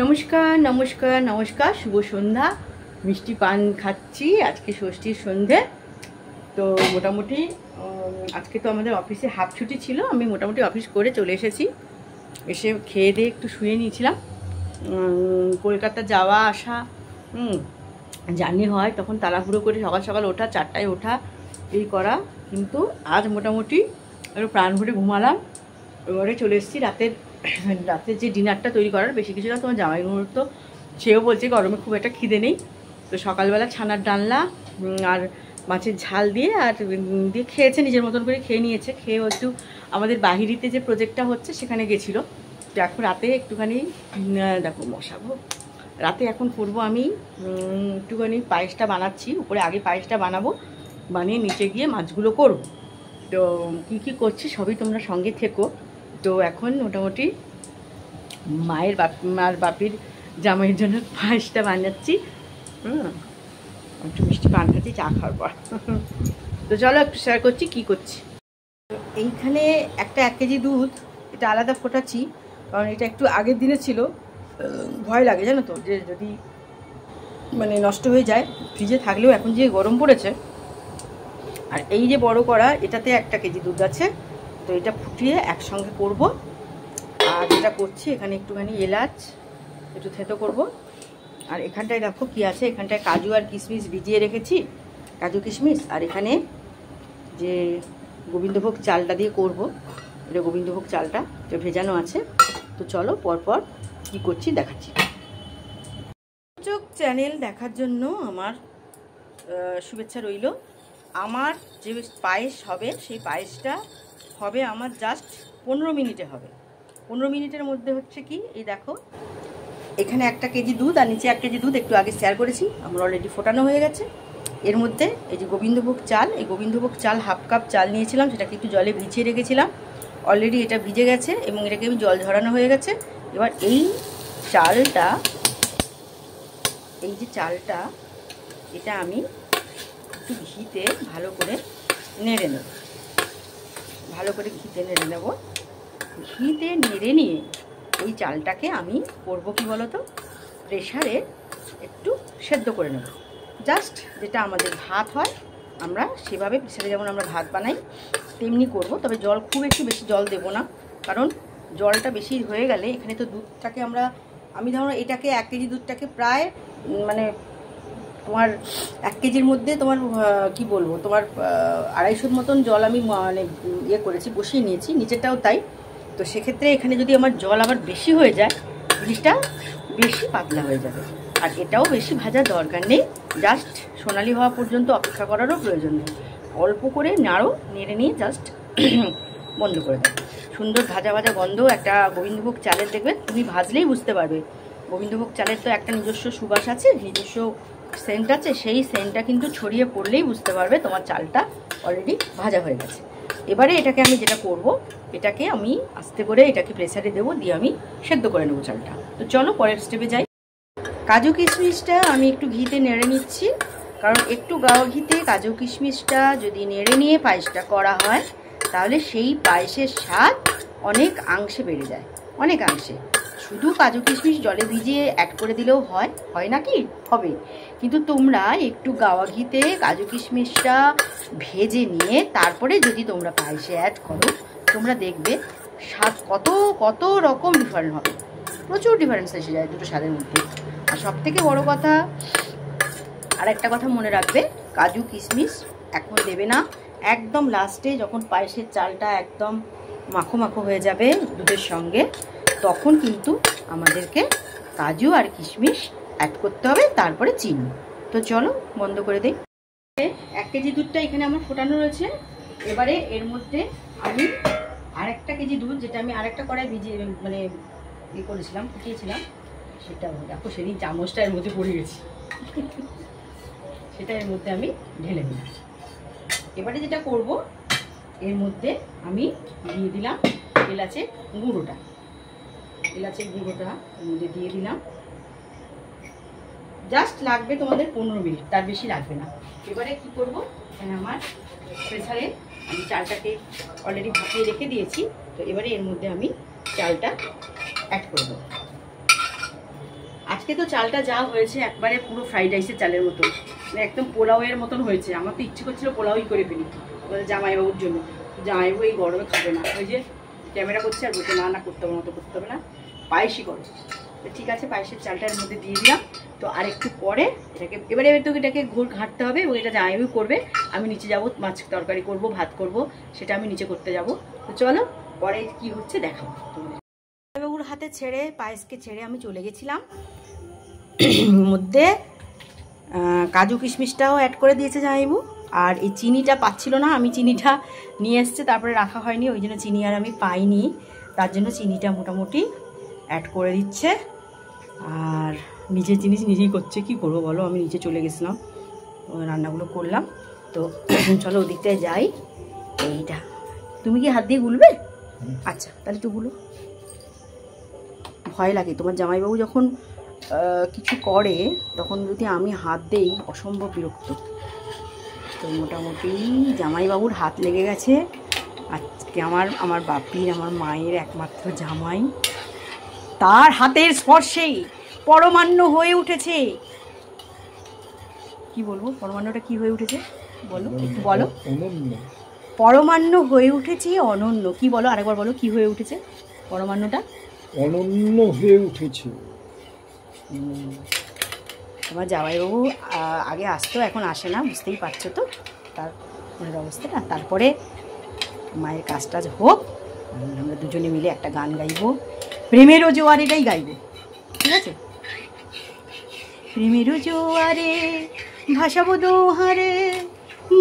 নমস্কার নমস্কার নমস্কার, শুভ সন্ধ্যা। মিষ্টি পান খাচ্ছি, আজকে ষষ্ঠীর সন্ধে। তো মোটামুটি আজকে তো আমাদের অফিসে হাফ ছুটি ছিল, আমি মোটামুটি অফিস করে চলে এসেছি। এসে খেয়ে দিয়ে একটু শুয়ে নিয়েছিলাম। কলকাতা যাওয়া আসা জার্নি হয়, তখন তাড়াহুড়ো করে সকাল সকাল ওঠা, 4টায় ওঠা, এই করা। কিন্তু আজ মোটামুটি একটু প্রাণ ভরে ঘুমালাম। এবারে চলে এসেছি রাতের যে ডিনারটা তৈরি করার, বেশি কিছু না। তোমার জামাই মুহূর্ত, সেও বলছে গরমে খুব একটা খিদে নেই। তো সকালবেলা ছানার ডালনা আর মাছের ঝাল দিয়ে দিয়ে খেয়েছে, নিজের মতন করে খেয়ে নিয়েছে। খেয়ে একটু আমাদের বাহিরিতে যে প্রজেক্টটা হচ্ছে সেখানে গেছিলো। তো এখন রাতে একটুখানি দেখো মশাবো, রাতে এখন করবো আমি একটুখানি পায়েসটা বানাচ্ছি। উপরে আগে পায়েসটা বানাবো, বানিয়ে নিচে গিয়ে মাছগুলো করব। তো কী করছি সবই তোমরা সঙ্গে থেকো। তো এখন মোটামুটি মায়ের বাপির জামাইয়ের জন্য পায়েসটা বানাচ্ছি। একটু মিষ্টি পান খাচ্ছি চা খাওয়ার পর। তো চলো একটু শেয়ার করছি কী করছি। এইখানে একটা 1 কেজি দুধ, এটা আলাদা ফোটাচ্ছি, কারণ এটা একটু আগের দিনে ছিল। ভয় লাগে জানো তো, যে যদি মানে নষ্ট হয়ে যায়। ফ্রিজে থাকলেও এখন যে গরম পড়েছে। আর এই যে বড় কড়া, এটাতে 1 কেজি দুধ আছে। তো এটা ফুটিয়ে একসঙ্গে করব। আর যেটা করছি, এখানে একটুখানি এলাচ একটু থেতো করব। আর এখানটায় দেখো কি আছে, এখানটায় কাজু আর কিশমিশ ভিজিয়ে রেখেছি, কাজু কিশমিশ। আর এখানে যে গোবিন্দভোগ চালটা দিয়ে করব, এটা গোবিন্দভোগ চালটা এটা ভেজানো আছে। তো চলো পরপর কি করছি দেখাচ্ছি। চোখ চ্যানেল দেখার জন্য আমার শুভেচ্ছা রইল। আমার যে পায়েস হবে, সেই পায়েসটা হবে আমার জাস্ট 15 মিনিটে হবে। 15 মিনিটের মধ্যে হচ্ছে কি, এই দেখো এখানে 1 কেজি দুধ আর নিচে 1 কেজি দুধ একটু আগে শেয়ার করেছি, আমার অলরেডি ফোটানো হয়ে গেছে। এর মধ্যে এই যে গোবিন্দভোগ চাল, এই গোবিন্দভোগ চাল 1/2 কাপ চাল নিয়েছিলাম, সেটাকে একটু জলে ভিজিয়ে রেখেছিলাম। অলরেডি এটা ভিজে গেছে এবং এটাকে আমি জল ঝরানো হয়ে গেছে। এবার এই চালটা, এই যে চালটা, এটা আমি একটু ঘিতে ভালো করে নেড়ে নেব। ভালো করে ঘিতে নেড়ে নেব। ঘিতে নেড়ে নিয়ে এই চালটাকে আমি করব কি বলো তো, প্রেশারে একটু সেদ্ধ করে নেব। জাস্ট যেটা আমাদের ভাত হয়, আমরা সেভাবে প্রেশারে যেমন আমরা ভাত বানাই তেমনি করব। তবে জল খুব একটু বেশি জল দেব না, কারণ জলটা বেশি হয়ে গেলে এখানে তো দুধটাকে আমি ধরো এটাকে 1 কেজি দুধটাকে প্রায় মানে তোমার 1 কেজির মধ্যে তোমার কি বলবো, তোমার 250 মতন জল আমি মানে করেছি, বসিয়ে নিয়েছি, নিচেরটাও তাই। তো সেক্ষেত্রে এখানে যদি আমার জল আবার বেশি হয়ে যায়, জিনিসটা বেশি পাতলা হয়ে যাবে। আর এটাও বেশি ভাজার দরকার নেই, জাস্ট সোনালি হওয়া পর্যন্ত অপেক্ষা করারও প্রয়োজন নেই। অল্প করে নেড়ে নিয়ে জাস্ট বন্ধ করে দেবে। সুন্দর ভাজা ভাজা গন্ধ একটা গোবিন্দভোগ চালের, দেখবে তুমি ভাজলেই বুঝতে পারবে। গোবিন্দভোগ চালের তো একটা নিজস্ব সুবাস আছে, নিজস্ব সেন্ট আছে, সেই সেন্টটা কিন্তু ছড়িয়ে পড়লেই বুঝতে পারবে তোমার চালটা অলরেডি ভাজা হয়ে গেছে। এবারে এটাকে আমি যেটা করব, এটাকে আমি আস্তে করে এটাকে প্রেসারে দেবো, দিয়ে আমি সেদ্ধ করে নেবো চালটা। তো চলো পরের স্টেপে যাই। কাজু কিশমিশটা আমি একটু ঘিতে নেড়ে নিচ্ছি, কারণ একটু গাওয়া ঘিতে কাজু কিশমিশটা যদি নেড়ে নিয়ে পায়েসটা করা হয়, তাহলে সেই পায়েসের স্বাদ অনেক অংশে বেড়ে যায়, অনেকাংশে। শুধু কাজু কিশমিশ জলে ভিজিয়ে অ্যাড করে দিলেও হয় নাকি, হবে। কিন্তু তোমরা একটু গাওয়া ঘিতে কাজু কিশমিশটা ভেজে নিয়ে তারপরে যদি তোমরা পায়েসে অ্যাড করো, তোমরা দেখবে স্বাদ কত রকম ডিফারেন্ট হবে। প্রচুর ডিফারেন্স এসে যায় দুটো স্বাদের মধ্যে। আর সবথেকে বড় কথা, আর একটা কথা মনে রাখবে, কাজু কিশমিশ এখন দেবে না, একদম লাস্টে যখন পায়েসের চালটা একদম মাখো মাখো হয়ে যাবে দুধের সঙ্গে, তখন কিন্তু আমাদেরকে কাজু আর কিশমিশ অ্যাড করতে হবে, তারপরে চিনি। তো চলো বন্ধ করে দিই। 1 কেজি দুধটা এখানে আমার ফোটানো রয়েছে। এবারে এর মধ্যে আমি 1 কেজি দুধ, যেটা আমি আরেকটা কড়াই ভিজিয়ে মানে করেছিলাম, ফুটিয়েছিলাম, সেটা দেখো সেদিন চামচটা এর মধ্যে পড়ে গেছি, সেটা এর মধ্যে আমি ঢেলে দিলাম। এবারে যেটা করব, এর মধ্যে আমি দিয়ে দিলাম এলাচের গুঁড়োটা। এলাচের গুঁড়োটা এর মধ্যে দিয়ে দিলাম। জাস্ট লাগবে তোমাদের 15 মিনিট, তার বেশি লাগবে না। এবারে কি করব, এখানে আমার প্রেসারে আমি চালটাকে অলরেডি ভাপিয়ে রেখে দিয়েছি। তো এবারে এর মধ্যে আমি চালটা অ্যাড করব। আজকে তো চালটা যা হয়েছে একবারে পুরো ফ্রাইড রাইসের চালের মতন, মানে একদম পোলাওয়ের মতন হয়েছে। আমার তো ইচ্ছে করছিল পোলাওই করে ফেলি জামাইবাবুর জন্য। জামাইবাবু এই গরমে খাবে না, ওই যে ক্যামেরা করছে আর বলছে না না করতে হবে না, তো করতে হবে না, পায়েসই করো। তো ঠিক আছে, পায়েসের চালটার মধ্যে দিয়ে দিলাম। তো আর একটু পরে এবারে তো এটাকে ঘাঁটতে হবে এবং এটা জামাইবাবু করবে। আমি নিচে যাব, মাছ তরকারি করব, ভাত করব, সেটা আমি নিচে করতে যাব। তো চলো পরে কি হচ্ছে দেখাবো তোমাদের। জামাইবাবুর হাতে ছেড়ে, পায়েসকে ছেড়ে আমি চলে গেছিলাম। মধ্যে কাজু কিশমিশটাও অ্যাড করে দিয়েছে জামাইবাবু। আর এই চিনিটা পাচ্ছিল না, আমি চিনিটা নিয়ে এসছে, তারপরে রাখা হয়নি, ওই জন্য চিনি আর আমি পাইনি, তার জন্য চিনিটা মোটামুটি অ্যাড করে দিচ্ছে। আর নিজের জিনিস নিজেই করছে, কি করবো বলো, আমি নিচে চলে গেছিলাম, রান্নাগুলো করলাম। তো চলো ওদিকটায় যাই। এইটা তুমি কি হাত দিয়ে গুলবে? আচ্ছা তাহলে একটু গুলো। ভয় লাগে, তোমার জামাইবাবু যখন কিছু করে তখন যদি আমি হাত দেই অসম্ভব বিরক্ত। তো মোটামুটি জামাইবাবুর হাত লেগে গেছে আজকে। আমার বাপির, আমার মায়ের একমাত্র জামাই, তার হাতের স্পর্শেই পরমান্ন হয়ে উঠেছে। কি বলবো, পরমান্নটা কি হয়ে উঠেছে বলো, একটু বলো। পরমান্ন হয়ে উঠেছে, অনন্য। কি বলো, আরেকবার বলো, কি হয়ে উঠেছে পরমান্নটা? অনন্য হয়ে উঠেছে। তোমার জামাইবাবু আগে আসতো, এখন আসে না, বুঝতেই পারছো তো তার মনের অবস্থাটা। তারপরে মায়ের কাজ টাজ হোক, আমরা দুজনে মিলে একটা গান গাইবো, প্রেমেরও জোয়ারেটাই গাইবো, ঠিক আছে? প্রেমেরও জোয়ারে ভাসাবো দোহারে,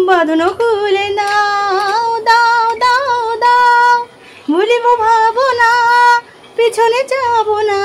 বাঁধন খুলে দাও দাও দাও দাও, ভুলিব ভাবো না, পিছনে যাবো না,